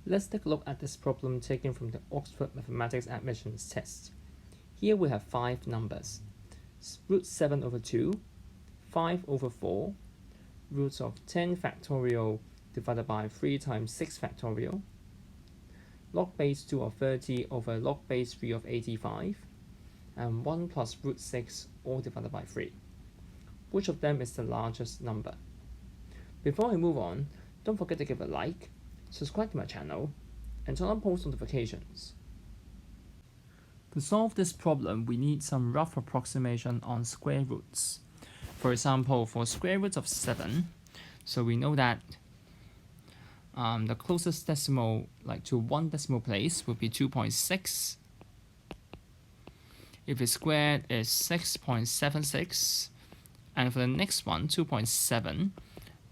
Let's take a look at this problem taken from the Oxford Mathematics Admissions Test. Here we have 5 numbers: root 7 over 2, 5 over 4, roots of 10 factorial divided by 3 times 6 factorial, log base 2 of 30 over log base 3 of 85, and 1 plus root 6 all divided by 3. Which of them is the largest number? Before we move on, don't forget to give a like, subscribe to my channel, and turn on post notifications. To solve this problem, we need some rough approximation on square roots. For example, for square roots of 7, so we know that the closest decimal, like to one decimal place, would be 2.6. If it's squared, it's 6.76. And for the next one, 2.7,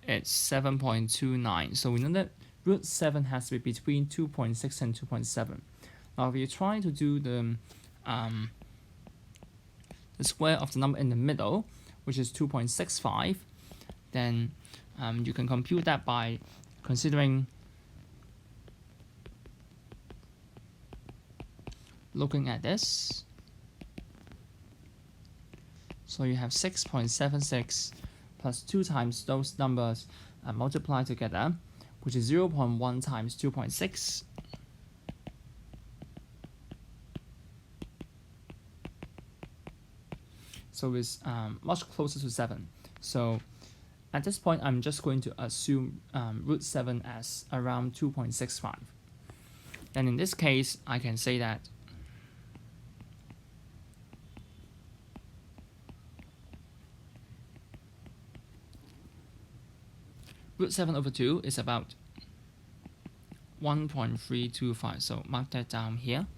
it's 7.29. So we know that root 7 has to be between 2.6 and 2.7. Now, if you try to do the square of the number in the middle, which is 2.65, then you can compute that by considering looking at this. So you have 6.76 plus 2 times those numbers multiplied together, which is 0.1 times 2.6. So it's much closer to 7. So at this point, I'm just going to assume root 7 as around 2.65. Then in this case, I can say that root 7 over 2 is about 1.325. So mark that down here.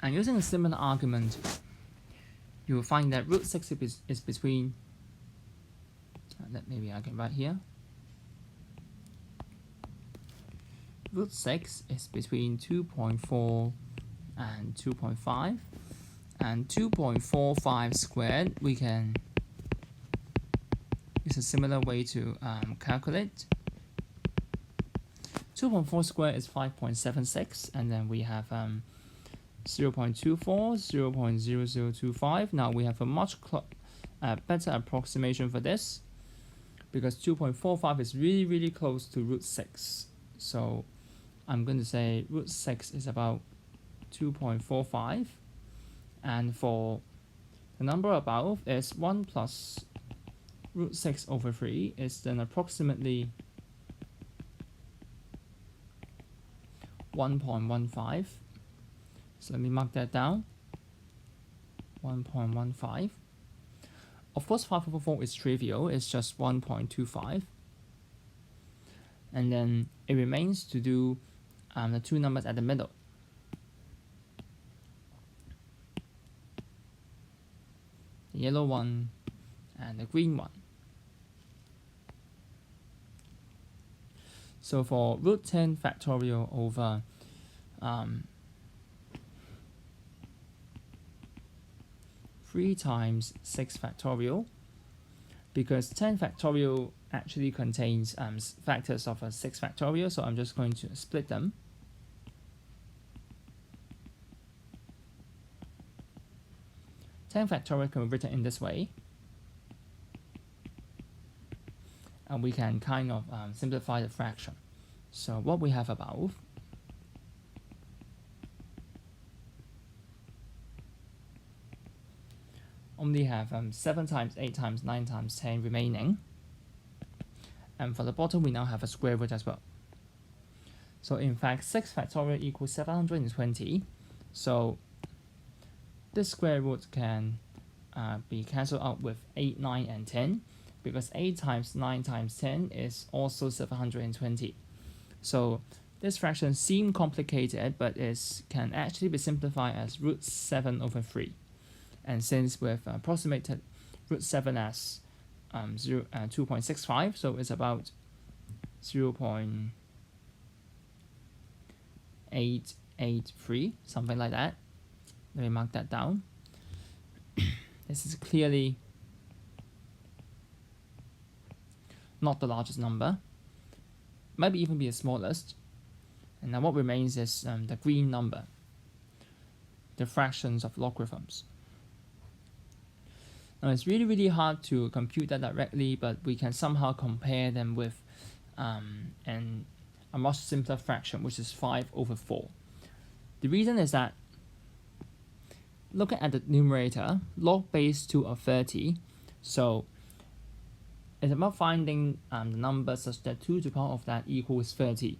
And using a similar argument, you will find that root 6 is between, maybe I can write here. Root 6 is between 2.4 and 2.5. And 2.45 squared, we can use a similar way to calculate. 2.4 squared is 5.76, and then we have 0.24, 0.0025. Now we have a much better approximation for this, because 2.45 is really close to root 6. So I'm going to say root 6 is about 2.45. And for the number above is 1 plus root 6 over 3 is then approximately 1.15. So let me mark that down, 1.15. Of course, 5 over 4 is trivial, it's just 1.25. And then it remains to do the two numbers at the middle. The yellow one and the green one. So for root 10 factorial over 3 times 6 factorial, because 10 factorial actually contains factors of a 6 factorial, so I'm just going to split them. Ten factorial can be written in this way, and we can kind of simplify the fraction. So what we have above only have 7 times 8 times 9 times 10 remaining, and for the bottom we now have a square root as well. So in fact 6 factorial equals 720. So this square root can be cancelled out with 8, 9, and 10, because 8 times 9 times 10 is also 720. So this fraction seems complicated, but it can actually be simplified as root 7 over 3. And since we've approximated root 7 as 2.65, so it's about 0.883, something like that. Let me mark that down. This is clearly not the largest number, maybe even be the smallest. And now what remains is the green number, the fractions of logarithms. Now it's really hard to compute that directly, but we can somehow compare them with a much simpler fraction, which is 5/4. The reason is that looking at the numerator, log base 2 of 30, so it's about finding the number such that 2 to the power of that equals 30.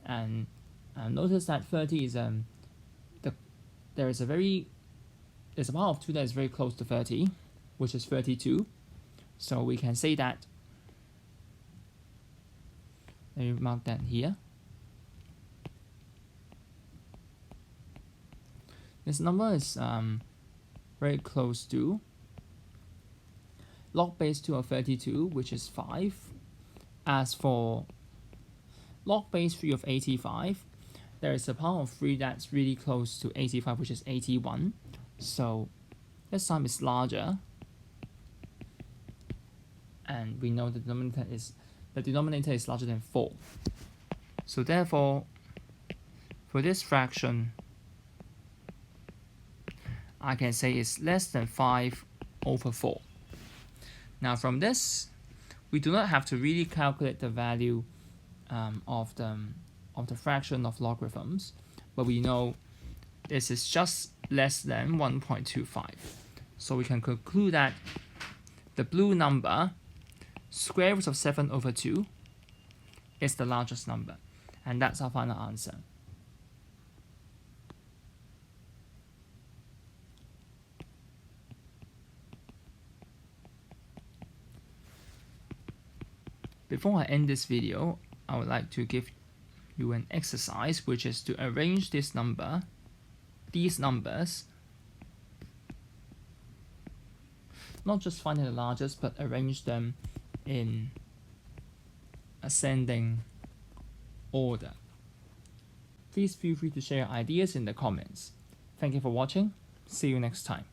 And notice that 30 is there's a power of 2 that is very close to 30, which is 32. So we can say that, let me mark that here. This number is very close to log base 2 of 32, which is 5. As for log base 3 of 85, there is a power of 3 that's really close to 85, which is 81. So this time is larger. And we know the denominator is larger than 4. So therefore, for this fraction, I can say it's less than 5/4. Now from this, we do not have to really calculate the value of the fraction of logarithms, but we know this is just less than 1.25. So we can conclude that the blue number, square root of 7/2, is the largest number. And that's our final answer. Before I end this video, I would like to give you an exercise, which is to arrange these numbers, not just finding the largest, but arrange them in ascending order. Please feel free to share your ideas in the comments. Thank you for watching. See you next time.